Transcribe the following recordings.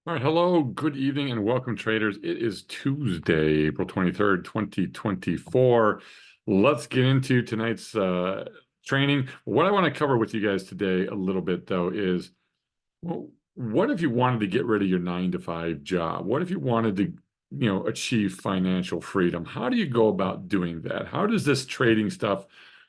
All right, hello, good evening, and welcome, traders. It is Tuesday, April 23rd, 2024. Let's get into tonight's training. What I want to cover with you guys today a little bit, though, is well, what if you wanted to get rid of your 9 to 5 job? What if you wanted to, achieve financial freedom? How do you go about doing that? How does this trading stuff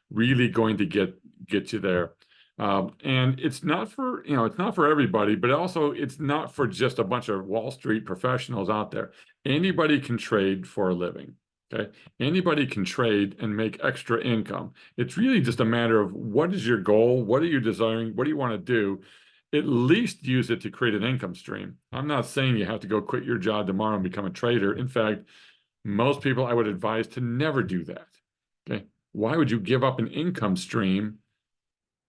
really going to get you there? And it's not for, it's not for everybody, but also it's not for just a bunch of Wall Street professionals out there. Anybody can trade for a living. Okay. Anybody can trade and make extra income. It's really just a matter of what is your goal? What are you desiring? What do you want to do? At least use it to create an income stream. I'm not saying you have to go quit your job tomorrow and become a trader. In fact, most people I would advise to never do that. Okay. Why would you give up an income stream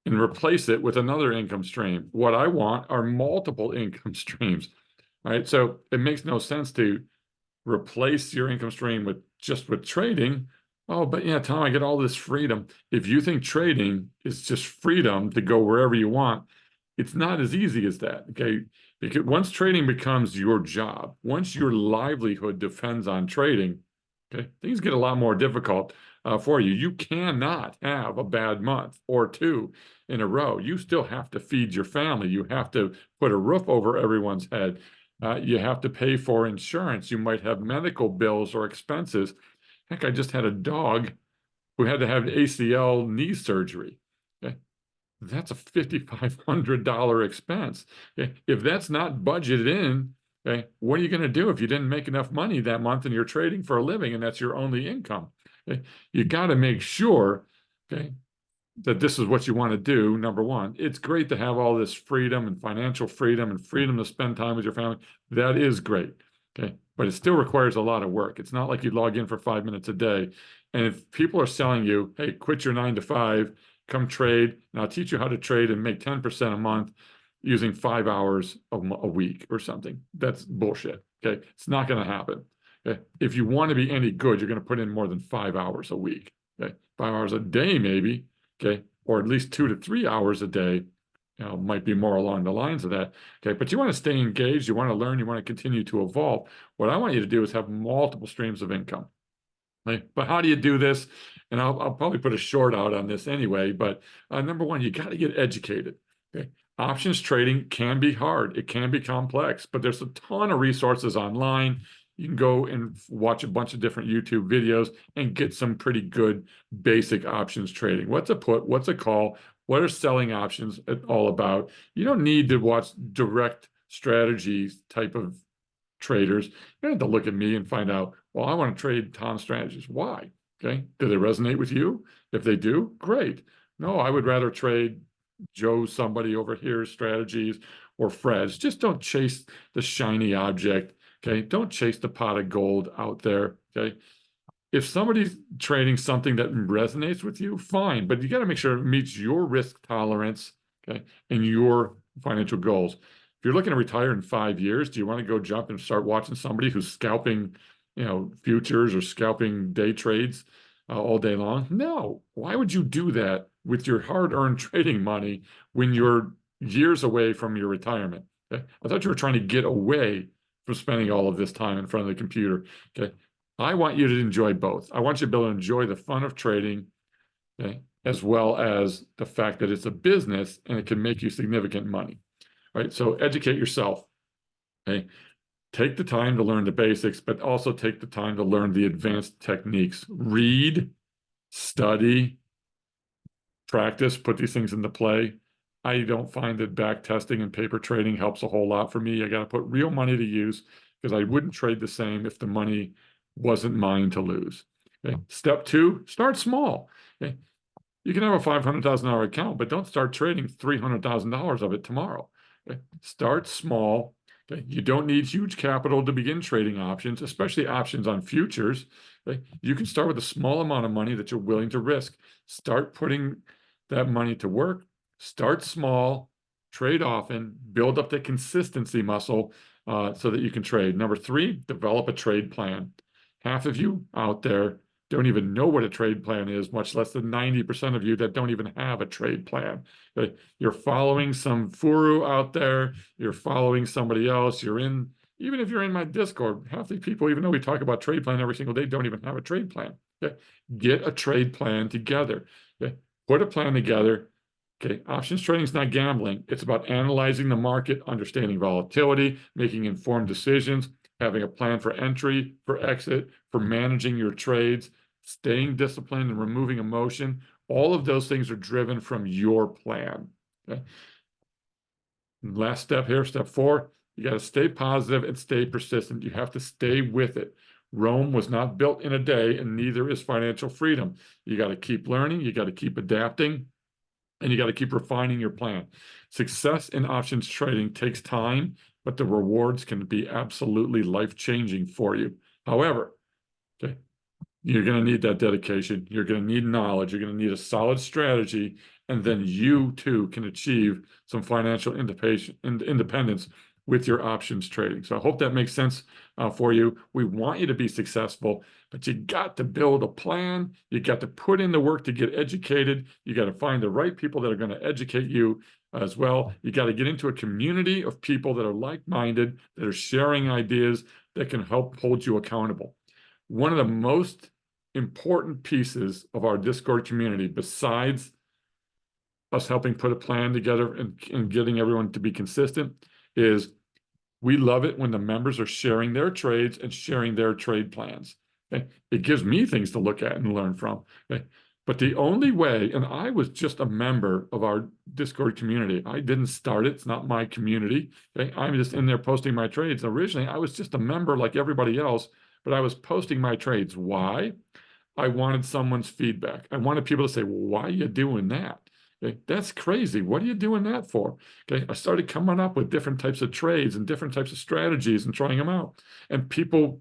and replace it with another income stream? What I want are multiple income streams. Right. So it makes no sense to replace your income stream with trading. Oh, but yeah, Tom, I get all this freedom. If you think trading is just freedom to go wherever you want, it's not as easy as that. Okay. Because once trading becomes your job, once your livelihood depends on trading, okay, things get a lot more difficult for you. You cannot have a bad month or two in a row. You still have to feed your family. You have to put a roof over everyone's head. You have to pay for insurance. You might have medical bills or expenses. Heck, I just had a dog who had to have ACL knee surgery. Okay. That's a $5,500 expense. Okay. If that's not budgeted in, okay, what are you going to do if you didn't make enough money that month and you're trading for a living and that's your only income? Okay. You got to make sure, okay, that this is what you want to do. Number one, it's great to have all this freedom and financial freedom and freedom to spend time with your family. That is great. Okay. But it still requires a lot of work. It's not like you log in for 5 minutes a day. And if people are selling you, hey, quit your 9 to 5, come trade, and I'll teach you how to trade and make 10% a month using 5 hours a week or something, that's bullshit. Okay. It's not going to happen. Okay. If you want to be any good, you're going to put in more than 5 hours a week. Okay. 5 hours a day, maybe. Okay. Or at least 2 to 3 hours a day, might be more along the lines of that. Okay. But you want to stay engaged. You want to learn. You want to continue to evolve. What I want you to do is have multiple streams of income. Okay? But how do you do this? And I'll probably put a short out on this anyway. But number one, you got to get educated. Okay. Options trading can be hard. It can be complex, but there's a ton of resources online. You can go and watch a bunch of different YouTube videos and get some pretty good basic options trading. What's a put? What's a call? What are selling options all about? You don't need to watch direct strategies type of traders. You don't have to look at me and find out, well, I want to trade Tom's strategies. Why? Okay. Do they resonate with you? If they do, great. No, I would rather trade Joe somebody over here's strategies or Fred's. Just don't chase the shiny object. Okay. Don't chase the pot of gold out there. Okay. If somebody's trading something that resonates with you, fine, but you got to make sure it meets your risk tolerance, okay, and your financial goals. If you're looking to retire in 5 years, do you want to go jump and start watching somebody who's scalping, futures or scalping day trades all day long? No. Why would you do that with your hard-earned trading money when you're years away from your retirement? Okay? I thought you were trying to get away from spending all of this time in front of the computer. Okay. I want you to enjoy both. I want you to be able to enjoy the fun of trading, okay, as well as the fact that it's a business and it can make you significant money. Right. So educate yourself. Okay. Take the time to learn the basics, but also take the time to learn the advanced techniques. Read, study, practice, put these things into play. I don't find that back testing and paper trading helps a whole lot for me. I got to put real money to use because I wouldn't trade the same if the money wasn't mine to lose. Okay. Step two, start small. Okay. You can have a $500,000 account, but don't start trading $300,000 of it tomorrow. Okay. Start small. Okay. You don't need huge capital to begin trading options, especially options on futures. Okay. You can start with a small amount of money that you're willing to risk. Start putting that money to work. Start small, trade often, build up the consistency muscle so that you can trade. Number three, develop a trade plan. Half of you out there don't even know what a trade plan is, much less than 90% of you that don't even have a trade plan. Okay? You're following some furu out there, you're following somebody else, even if you're in my Discord, half the people, even though we talk about trade plan every single day, don't even have a trade plan. Okay? Get a trade plan together. Okay? Put a plan together. Okay, options trading is not gambling. It's about analyzing the market, understanding volatility, making informed decisions, having a plan for entry, for exit, for managing your trades, staying disciplined and removing emotion. All of those things are driven from your plan. Okay? Last step here, step 4, you got to stay positive and stay persistent. You have to stay with it. Rome was not built in a day, and neither is financial freedom. You got to keep learning, you got to keep adapting, and you got to keep refining your plan. Success in options trading takes time, but the rewards can be absolutely life-changing for you. However, okay, you're going to need that dedication. You're going to need knowledge. You're going to need a solid strategy. And then you too can achieve some financial independence with your options trading. So I hope that makes sense for you. We want you to be successful, but you got to build a plan. You got to put in the work to get educated. You got to find the right people that are going to educate you as well. You got to get into a community of people that are like-minded, that are sharing ideas that can help hold you accountable. One of the most important pieces of our Discord community, besides us helping put a plan together and getting everyone to be consistent, is we love it when the members are sharing their trades and sharing their trade plans. Okay? It gives me things to look at and learn from. Okay? But the only way, and I was just a member of our Discord community. I didn't start it. It's not my community. Okay? I'm just in there posting my trades. Originally, I was just a member like everybody else, but I was posting my trades. Why? I wanted someone's feedback. I wanted people to say, well, why are you doing that? Okay, that's crazy. What are you doing that for? Okay, I started coming up with different types of trades and different types of strategies and trying them out. And people,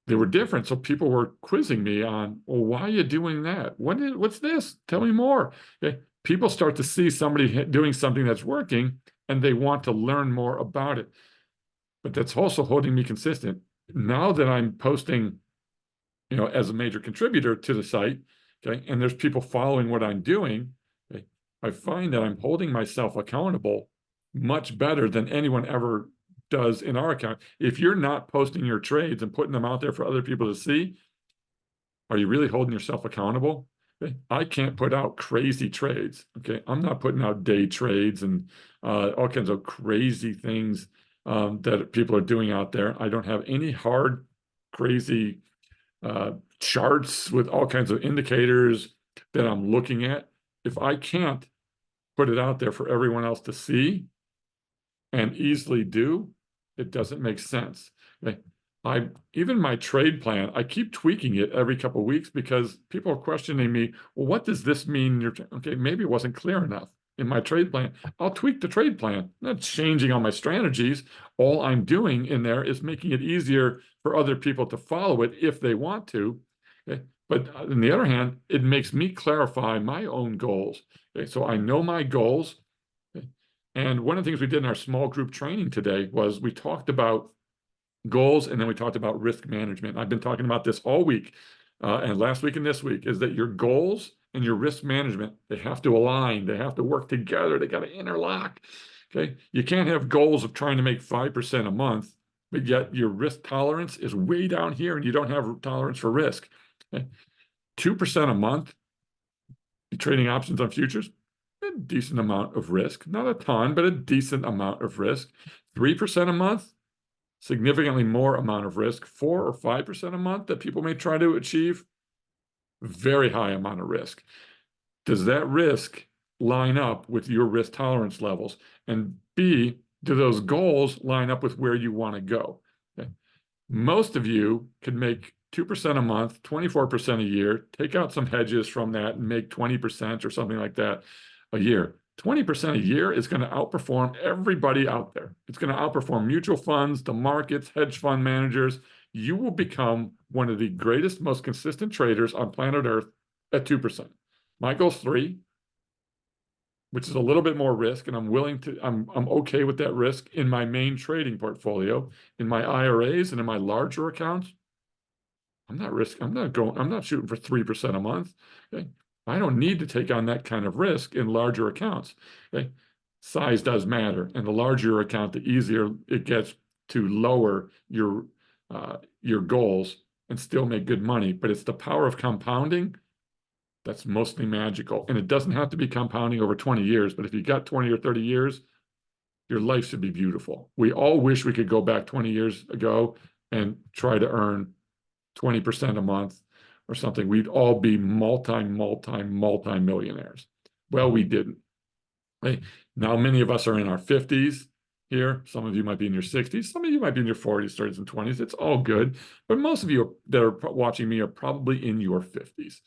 they were different. So people were quizzing me on, well, why are you doing that? What's this? Tell me more. Okay, people start to see somebody doing something that's working and they want to learn more about it. But that's also holding me consistent. Now that I'm posting as a major contributor to the site, okay, and there's people following what I'm doing, okay, I find that I'm holding myself accountable much better than anyone ever does in our account. If you're not posting your trades and putting them out there for other people to see, are you really holding yourself accountable? Okay, I can't put out crazy trades. Okay, I'm not putting out day trades and all kinds of crazy things that people are doing out there. I don't have any hard, crazy charts with all kinds of indicators that I'm looking at. If I can't put it out there for everyone else to see and easily do, it doesn't make sense. Okay? Even my trade plan, I keep tweaking it every couple of weeks because people are questioning me, well, what does this mean? Okay, maybe it wasn't clear enough in my trade plan. I'll tweak the trade plan. I'm not changing all my strategies. All I'm doing in there is making it easier for other people to follow it if they want to. Okay? But on the other hand, it makes me clarify my own goals. Okay? So I know my goals. Okay? And one of the things we did in our small group training today was we talked about goals, and then we talked about risk management. I've been talking about this all week, and last week and this week, is that your goals and your risk management, they have to align, they have to work together, they got to interlock. Okay, you can't have goals of trying to make 5% a month, but yet your risk tolerance is way down here and you don't have tolerance for risk. Okay? 2% a month, you're trading options on futures, a decent amount of risk, not a ton, but a decent amount of risk. 3% a month, significantly more amount of risk. 4 or 5% a month that people may try to achieve, very high amount of risk. Does that risk line up with your risk tolerance levels? And B, do those goals line up with where you want to go? Okay. Most of you can make 2% a month, 24% a year, take out some hedges from that and make 20% or something like that a year. 20% a year is going to outperform everybody out there. It's going to outperform mutual funds, the markets, hedge fund managers. You will become one of the greatest, most consistent traders on planet Earth at 2%. My goal is 3, which is a little bit more risk, and I'm okay with that risk in my main trading portfolio. In my IRAs and in my larger accounts, I'm not shooting for 3% a month. Okay. I don't need to take on that kind of risk in larger accounts. Okay. Size does matter. And the larger your account, the easier it gets to lower your goals and still make good money. But it's the power of compounding that's mostly magical. And it doesn't have to be compounding over 20 years, but if you got 20 or 30 years, your life should be beautiful. We all wish we could go back 20 years ago and try to earn 20% a month or something. We'd all be multi millionaires. Well, we didn't. Hey, now many of us are in our 50s here. Some of you might be in your 60s. Some of you might be in your 40s, 30s, and 20s. It's all good. But most of you that are watching me are probably in your 50s.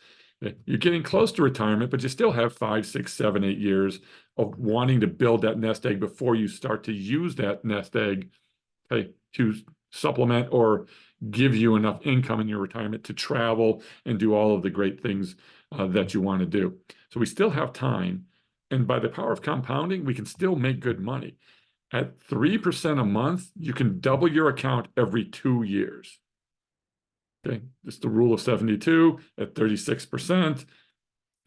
You're getting close to retirement, but you still have 5, 6, 7, 8 years of wanting to build that nest egg before you start to use that nest egg, okay, to supplement or give you enough income in your retirement to travel and do all of the great things that you want to do. So we still have time. And by the power of compounding, we can still make good money. At 3% a month, you can double your account every 2 years. Okay, it's the rule of 72 at 36%.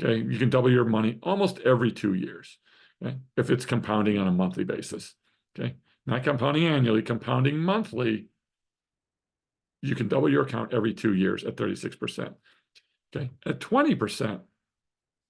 Okay, you can double your money almost every 2 years. Okay, if it's compounding on a monthly basis. Okay, not compounding annually, compounding monthly. You can double your account every 2 years at 36%. Okay, at 20%,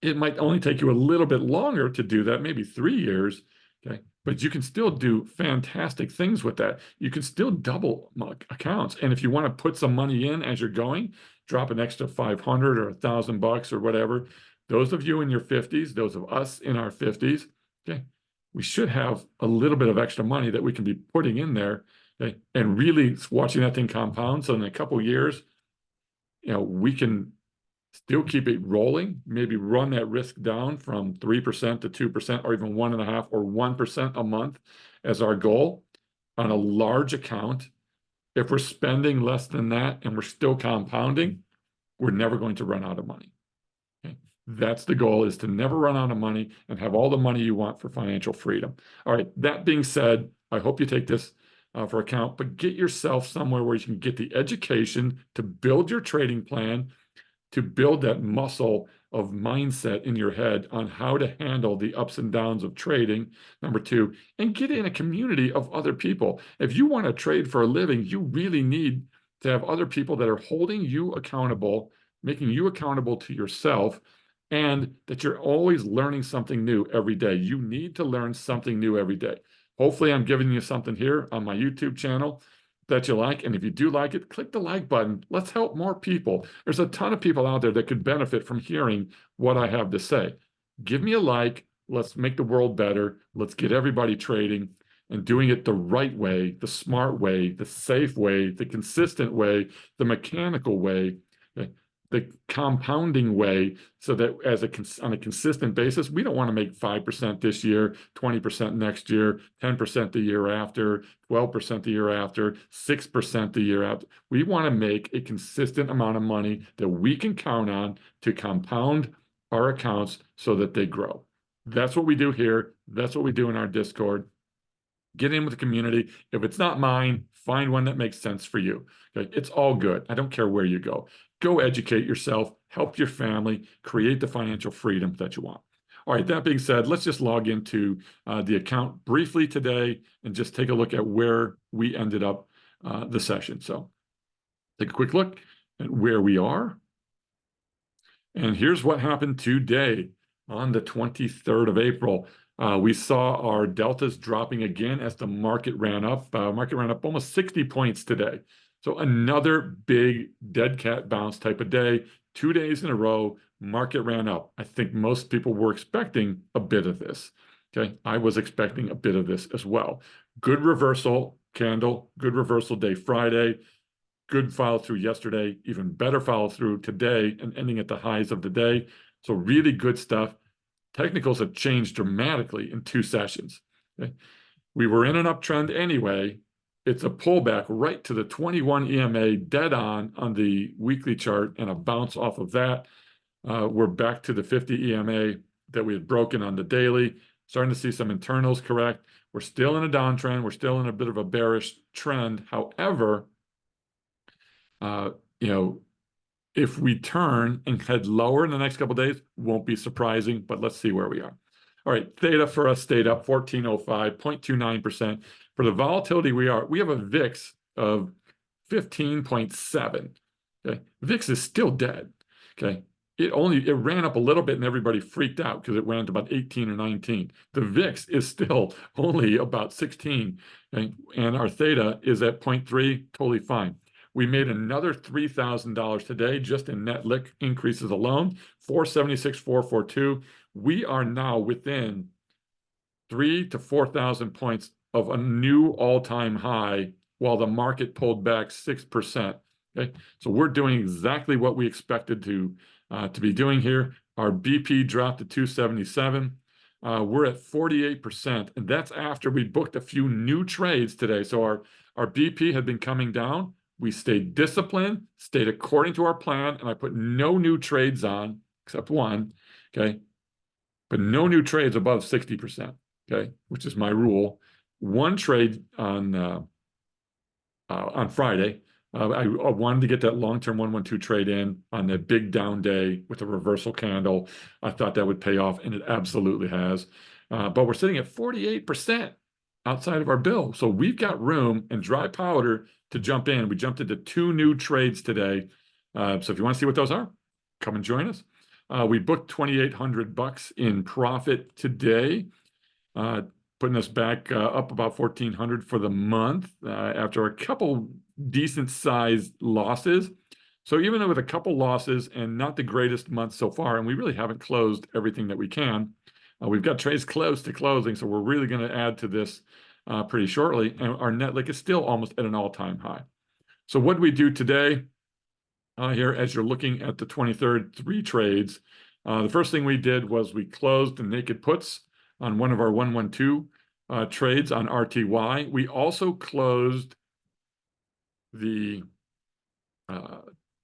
it might only take you a little bit longer to do that, maybe 3 years. Okay, but you can still do fantastic things with that. You can still double accounts. And if you want to put some money in as you're going, drop an extra 500 or $1,000 or whatever. Those of you in your 50s, those of us in our 50s, okay, we should have a little bit of extra money that we can be putting in there, okay, and really watching that thing compound. So in a couple of years, we can still keep it rolling, maybe run that risk down from 3% to 2% or even 1.5% or 1% a month as our goal on a large account. If we're spending less than that and we're still compounding, we're never going to run out of money. Okay? That's the goal, is to never run out of money and have all the money you want for financial freedom. All right, that being said, I hope you take this for account, but get yourself somewhere where you can get the education to build your trading plan, to build that muscle of mindset in your head on how to handle the ups and downs of trading, number 2, and get in a community of other people. If you want to trade for a living, you really need to have other people that are holding you accountable, making you accountable to yourself, and that you're always learning something new every day. You need to learn something new every day. Hopefully, I'm giving you something here on my YouTube channel that you like. And if you do like it, click the like button. Let's help more people. There's a ton of people out there that could benefit from hearing what I have to say. Give me a like. Let's make the world better. Let's get everybody trading and doing it the right way, the smart way, the safe way, the consistent way, the mechanical way, the compounding way, so that on a consistent basis, we don't want to make 5% this year, 20% next year, 10% the year after, 12% the year after, 6% the year after. We want to make a consistent amount of money that we can count on to compound our accounts so that they grow. That's what we do here. That's what we do in our Discord. Get in with the community. If it's not mine, find one that makes sense for you. Okay? It's all good. I don't care where you go. Go educate yourself, help your family, create the financial freedom that you want. All right, that being said, let's just log into the account briefly today and just take a look at where we ended up the session. So take a quick look at where we are. And here's what happened today on the 23rd of April. We saw our deltas dropping again as the market ran up. Market ran up almost 60 points today. So another big dead cat bounce type of day. 2 days in a row, market ran up. I think most people were expecting a bit of this. Okay, I was expecting a bit of this as well. Good reversal candle, good reversal day Friday, good follow through yesterday, even better follow through today and ending at the highs of the day. So really good stuff. Technicals have changed dramatically in 2 sessions. Okay? We were in an uptrend anyway. It's a pullback right to the 21 EMA dead on the weekly chart and a bounce off of that. We're back to the 50 EMA that we had broken on the daily. Starting to see some internals correct. We're still in a downtrend. We're still in a bit of a bearish trend. However, If we turn and head lower in the next couple of days, won't be surprising, but let's see where we are. All right, theta for us stayed up 1405, 0.29%. For the volatility we have a VIX of 15.7. Okay, VIX is still dead. Okay, it ran up a little bit and everybody freaked out because it went to about 18 or 19. The VIX is still only about 16, okay? And our theta is at 0.3, totally fine. We made another $3,000 today just in net lick increases alone, 476, 442. We are now within 3,000 to 4,000 points of a new all-time high while the market pulled back 6%. Okay, so we're doing exactly what we expected to be doing here. Our BP dropped to 277. We're at 48%, and that's after we booked a few new trades today. So our BP had been coming down. We stayed disciplined, stayed according to our plan, and I put no new trades on except one. Okay, but no new trades above 60%. Okay, which is my rule. One trade on Friday. I wanted to get that long-term 112 trade in on the big down day with a reversal candle. I thought that would pay off, and it absolutely has. But we're sitting at 48% outside of our bill. So we've got room and dry powder to jump in. We jumped into 2 new trades today. So if you want to see what those are, come and join us. We booked $2,800 in profit today, putting us back up about 1,400 for the month after a couple decent sized losses. So even though with a couple losses and not the greatest month so far, and we really haven't closed everything that we can, we've got trades close to closing, so we're really going to add to this pretty shortly. And our net lick is still almost at an all-time high. So what did we do today? Here, as you're looking at the 23rd, 3 trades. The first thing we did was we closed the naked puts on one of our 112 trades on RTY. We also closed the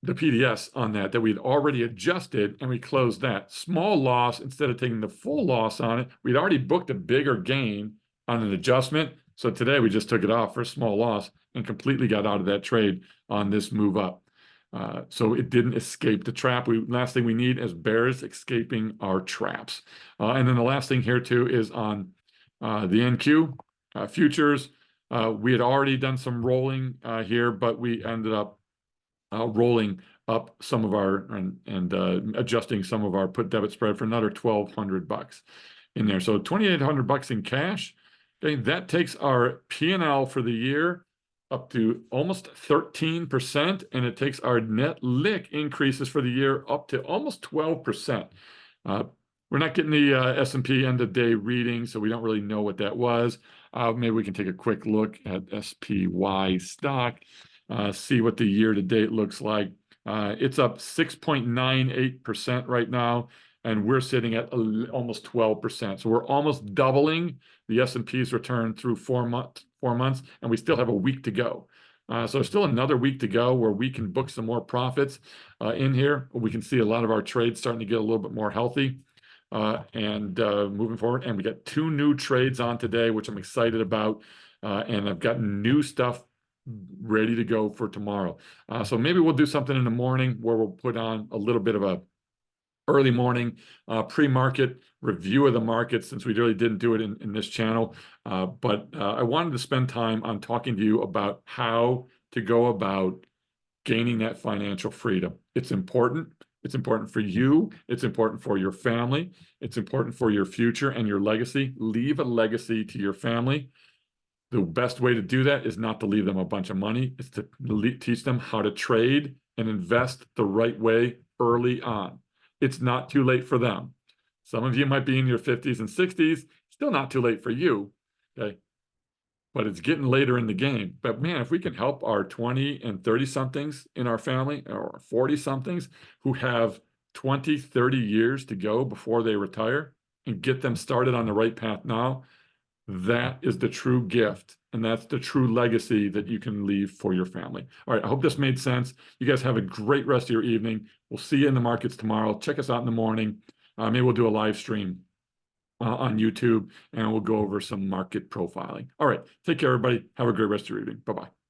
PDS on that we'd already adjusted, and we closed that. Small loss instead of taking the full loss on it. We'd already booked a bigger gain on an adjustment. So today we just took it off for a small loss and completely got out of that trade on this move up. So it didn't escape the trap. Last thing we need is bears escaping our traps. And then the last thing here too is on the NQ futures. We had already done some rolling here, but we ended up rolling up some of our and adjusting some of our put debit spread for another $1,200 in there. So $2,800 in cash. Okay, that takes our P&L for the year up to almost 13%, and it takes our net lick increases for the year up to almost 12%. We're not getting the S&P end of day reading, so we don't really know what that was. Maybe we can take a quick look at SPY stock, see what the year to date looks like. It's up 6.98% right now, and we're sitting at almost 12%. So we're almost doubling the S&P's return through 4 months, and we still have a week to go. So there's still another week to go where we can book some more profits in here. We can see a lot of our trades starting to get a little bit more healthy and moving forward. And we got 2 new trades on today, which I'm excited about. And I've got new stuff ready to go for tomorrow. So maybe we'll do something in the morning where we'll put on a little bit of a early morning pre-market review of the market, since we really didn't do it in this channel. But I wanted to spend time on talking to you about how to go about gaining that financial freedom. It's important. It's important for you. It's important for your family. It's important for your future and your legacy. Leave a legacy to your family. The best way to do that is not to leave them a bunch of money. It's to teach them how to trade and invest the right way early on. It's not too late for them. Some of you might be in your 50s and 60s, still not too late for you, okay? But it's getting later in the game. But man, if we can help our 20 and 30 somethings in our family, or 40 somethings who have 20, 30 years to go before they retire, and get them started on the right path now, that is the true gift. And that's the true legacy that you can leave for your family. All right, I hope this made sense. You guys have a great rest of your evening. We'll see you in the markets tomorrow. Check us out in the morning. Maybe we'll do a live stream on YouTube, and we'll go over some market profiling. All right, take care, everybody. Have a great rest of your evening. Bye-bye.